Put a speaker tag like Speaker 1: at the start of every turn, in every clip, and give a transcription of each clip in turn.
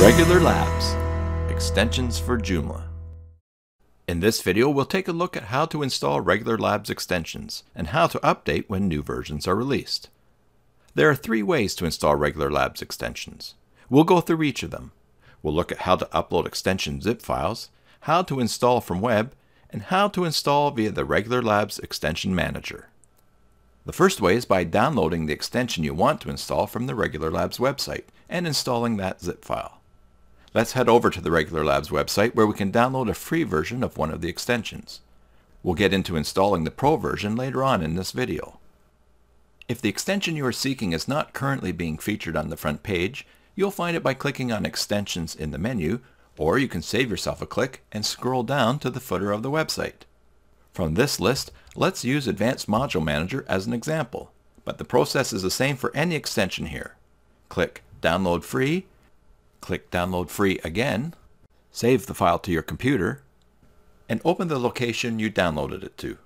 Speaker 1: Regular Labs, extensions for Joomla. In this video, we'll take a look at how to install Regular Labs extensions and how to update when new versions are released. There are 3 ways to install Regular Labs extensions. We'll go through each of them. We'll look at how to upload extension zip files, how to install from web, and how to install via the Regular Labs extension manager. The first way is by downloading the extension you want to install from the Regular Labs website and installing that zip file. Let's head over to the Regular Labs website where we can download a free version of one of the extensions. We'll get into installing the Pro version later on in this video. If the extension you are seeking is not currently being featured on the front page, you'll find it by clicking on Extensions in the menu, or you can save yourself a click and scroll down to the footer of the website. From this list, let's use Advanced Module Manager as an example, but the process is the same for any extension here. Click Download Free, click Download Free again, save the file to your computer, and open the location you downloaded it to.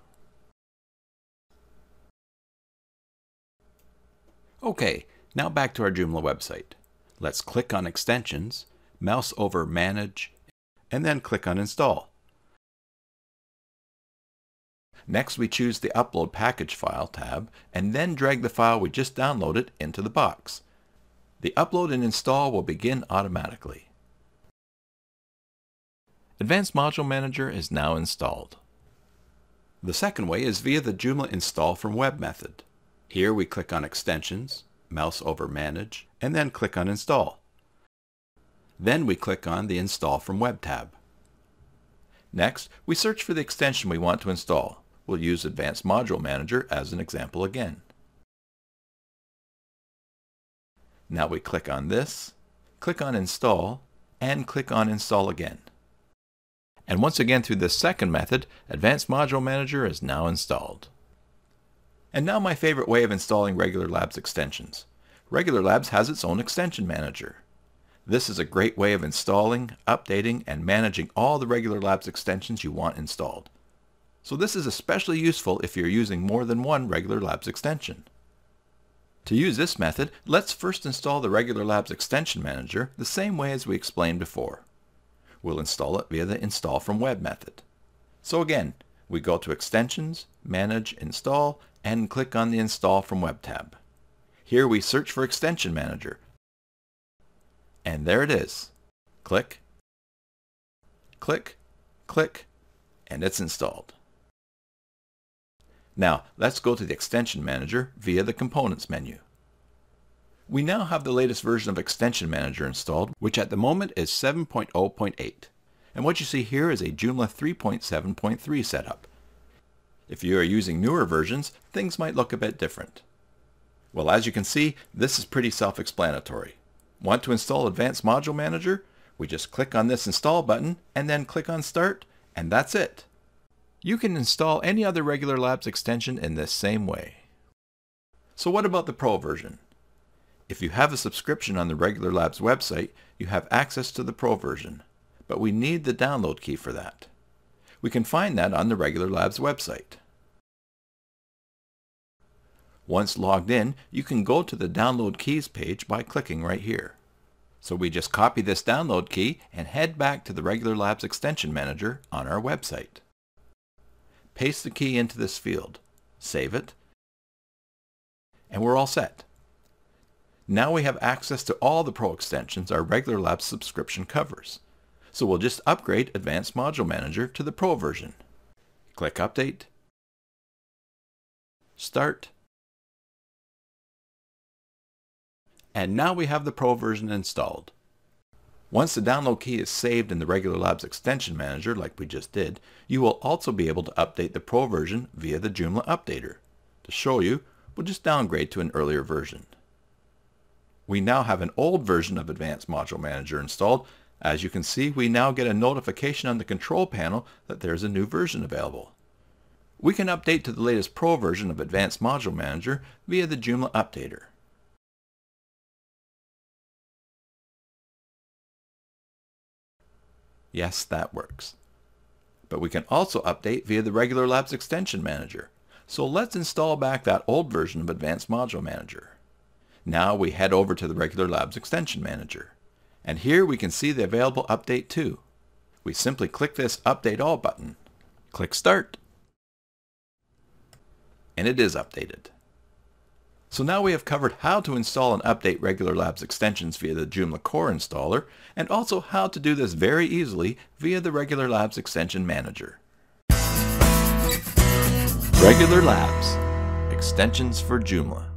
Speaker 1: Okay, now back to our Joomla website. Let's click on Extensions, mouse over Manage, and then click on Install. Next, we choose the Upload Package File tab, and then drag the file we just downloaded into the box. The upload and install will begin automatically. Advanced Module Manager is now installed. The second way is via the Joomla Install from Web method. Here we click on Extensions, mouse over Manage, and then click on Install. Then we click on the Install from Web tab. Next, we search for the extension we want to install. We'll use Advanced Module Manager as an example again. Now we click on this, click on Install, and click on Install again. And once again through this second method, Advanced Module Manager is now installed. And now my favorite way of installing Regular Labs extensions. Regular Labs has its own extension manager. This is a great way of installing, updating, and managing all the Regular Labs extensions you want installed. So this is especially useful if you're using more than one Regular Labs extension. To use this method, let's first install the Regular Labs extension manager the same way as we explained before. We'll install it via the Install from Web method. So again, we go to Extensions, Manage, Install, and click on the Install from Web tab. Here we search for Extension Manager. And there it is. Click, click, click, and it's installed. Now, let's go to the Extension Manager via the Components menu. We now have the latest version of Extension Manager installed, which at the moment is 7.0.8. And what you see here is a Joomla 3.7.3 setup. If you are using newer versions, things might look a bit different. Well, as you can see, this is pretty self-explanatory. Want to install Advanced Module Manager? We just click on this Install button and then click on Start, and that's it. You can install any other Regular Labs extension in this same way. So what about the Pro version? If you have a subscription on the Regular Labs website, you have access to the Pro version, but we need the download key for that. We can find that on the Regular Labs website. Once logged in, you can go to the Download Keys page by clicking right here. So we just copy this download key and head back to the Regular Labs extension manager on our website. Paste the key into this field, save it, and we're all set. Now we have access to all the Pro extensions our Regular Labs subscription covers. So we'll just upgrade Advanced Module Manager to the Pro version. Click Update, Start, and now we have the Pro version installed. Once the download key is saved in the Regular Labs extension manager like we just did, you will also be able to update the Pro version via the Joomla Updater. To show you, we'll just downgrade to an earlier version. We now have an old version of Advanced Module Manager installed. As you can see, we now get a notification on the control panel that there's a new version available. We can update to the latest Pro version of Advanced Module Manager via the Joomla Updater. Yes, that works. But we can also update via the Regular Labs extension manager. So let's install back that old version of Advanced Module Manager. Now we head over to the Regular Labs extension manager. And here we can see the available update too. We simply click this Update All button. Click Start. And it is updated. So now we have covered how to install and update Regular Labs extensions via the Joomla core installer, and also how to do this very easily via the Regular Labs extension manager. Regular Labs, extensions for Joomla.